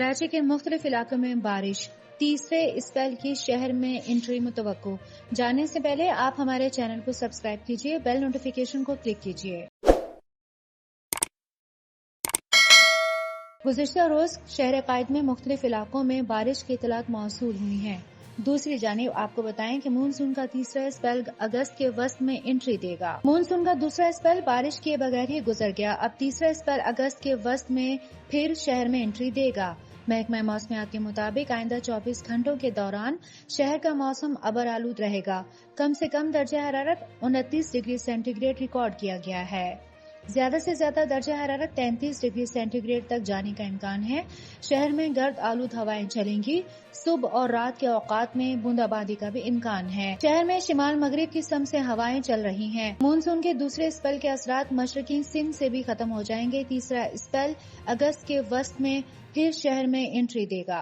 کراچی کے مختلف علاقوں میں بارش، تیسرے اسپیل کی شہر میں انٹری متوقع۔ جاننے سے پہلے آپ ہمارے چینل کو سبسکرائب کیجیے، بیل نوٹیفیکیشن کو کلک کیجیے۔ گزشتہ روز شہر قائد میں مختلف علاقوں میں بارش کی اطلاعات موصول ہوئی ہیں۔ دوسری جانب آپ کو بتائیں کہ مونسون کا تیسرا اسپیل اگست کے وسط میں انٹری دے گا۔ مونسون کا دوسرا اسپیل بارش کیے بغیر ہی گزر گیا، اب تیسرا اسپیل اگست کے وسط میں پھر شہر میں انٹری دے گا۔ محکمہ موسمیات کے مطابق آئندہ 24 گھنٹوں کے دوران شہر کا موسم ابر آلود رہے گا۔ کم سے کم درجہ حرارت 29 ڈگری سینٹی گریڈ ریکارڈ کیا گیا ہے۔ زیادہ سے زیادہ درجہ حرارت 33 ڈگری سینٹی گریڈ تک جانے کا امکان ہے۔ شہر میں گرد آلود ہوائیں چلیں گی۔ صبح اور رات کے اوقات میں بوندا باندی کا بھی امکان ہے۔ شہر میں شمال مغرب کی سمت سے ہوائیں چل رہی ہیں۔ مونسون کے دوسرے اسپیل کے اثرات مشرقی سندھ سے بھی ختم ہو جائیں گے۔ تیسرا اسپیل اگست کے وسط میں پھر شہر میں انٹری دے گا۔